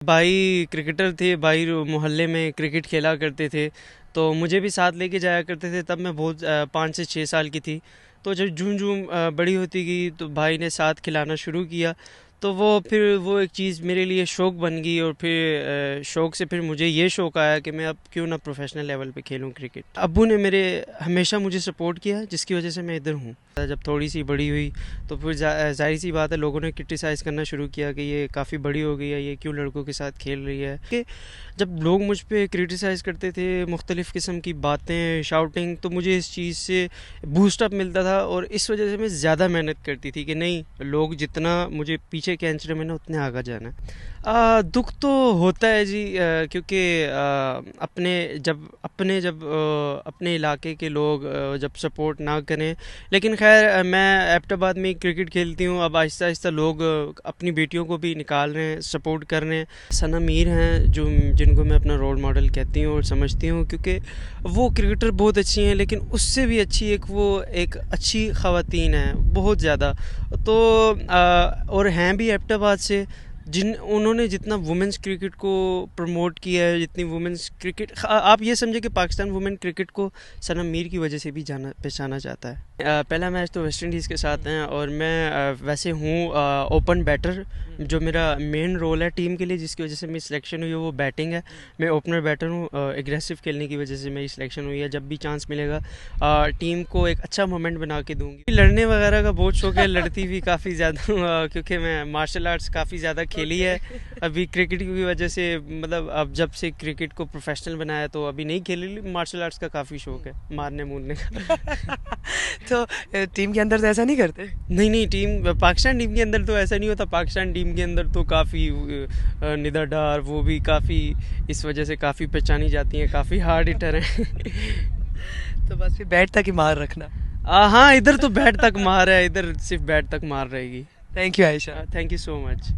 بھائی کرکٹر تھے، بھائی محلے میں کرکٹ کھیلا کرتے تھے، تو مجھے بھی ساتھ لے کے جایا کرتے تھے. تب میں بہت 5 سے 6 سال کی تھی. تو جب جوں جوں بڑی ہوتی گئی تو بھائی نے ساتھ کھلانا شروع کیا، تو وہ ایک چیز میرے لیے شوق بن گئی. اور پھر شوق سے پھر مجھے یہ شوق آیا کہ میں اب کیوں نہ پروفیشنل لیول پہ کھیلوں کرکٹ. ابو نے میرے ہمیشہ مجھے سپورٹ کیا، جس کی وجہ سے میں ادھر ہوں. جب تھوڑی سی بڑی ہوئی تو پھر ظاہر سی بات ہے، لوگوں نے کرٹیسائز کرنا شروع کیا کہ یہ کافی بڑی ہو گئی ہے، یہ کیوں لڑکوں کے ساتھ کھیل رہی ہے. کہ جب لوگ مجھ پہ کرٹیسائز کرتے تھے، مختلف قسم کی باتیں، شاؤٹنگ، تو مجھے اس چیز سے بوسٹ اپ ملتا تھا. اور اس وجہ سے میں زیادہ محنت کرتی تھی کہ نہیں، لوگ جتنا مجھے پیچھے کھینچ رہے ہیں، میں نے اتنے آگے جانا ہے. دکھ تو ہوتا ہے جی، کیونکہ اپنے علاقے کے لوگ جب سپورٹ نہ کریں. لیکن خیر، میں ایبٹ آباد میں کرکٹ کھیلتی ہوں. اب آہستہ آہستہ لوگ اپنی بیٹیوں کو بھی نکال رہے ہیں، سپورٹ کر رہے ہیں. ثنا میر ہیں جن کو میں اپنا رول ماڈل کہتی ہوں اور سمجھتی ہوں، کیونکہ وہ کرکٹر بہت اچھی ہیں، لیکن اس سے بھی اچھی ایک اچھی خواتین ہیں، بہت زیادہ. تو اور ہیں بھی ایبٹ آباد سے. انہوں نے جتنا وومنس کرکٹ کو پروموٹ کیا ہے، جتنی وومنس کرکٹ، آپ یہ سمجھے کہ پاکستان وومن کرکٹ کو ثنا میر کی وجہ سے بھی پہچانا جاتا ہے. پہلا میچ تو ویسٹ انڈیز کے ساتھ ہیں، اور میں ویسے ہوں اوپن بیٹر. جو میرا مین رول ہے ٹیم کے لیے، جس کی وجہ سے میری سلیکشن ہوئی ہے، وہ بیٹنگ ہے. میں اوپنر بیٹر ہوں. اگریسو کھیلنے کی وجہ سے میری سلیکشن ہوئی ہے. جب بھی چانس ملے گا ٹیم کو ایک اچھا مومنٹ بنا کے دوں گی. لڑنے وغیرہ کا بہت شوق ہے، لڑتی بھی کافی زیادہ ہوں، کیونکہ میں مارشل آرٹس کافی زیادہ کھیلی ہے. ابھی کرکٹ کی وجہ سے، مطلب اب جب سے کرکٹ کو پروفیشنل بنایا تو ابھی نہیں کھیلی. مارشل آرٹس کا کافی شوق ہے، مارنے مورنے کا. تو ٹیم کے اندر تو ایسا نہیں کرتے؟ نہیں، پاکستان ٹیم کے اندر تو ایسا نہیں ہوتا. پاکستان ٹیم کے اندر تو کافی ندر ڈار، وہ بھی کافی اس وجہ سے کافی پہچانی جاتی ہیں، کافی ہارڈ ہٹر ہیں. تو بس پھر بیٹ تک ہی مار رکھنا. ہاں، ادھر تو بیٹ تک مار ہے، ادھر صرف بیٹ تک مار رہے گی. Thank you Ayesha. Thank you so much.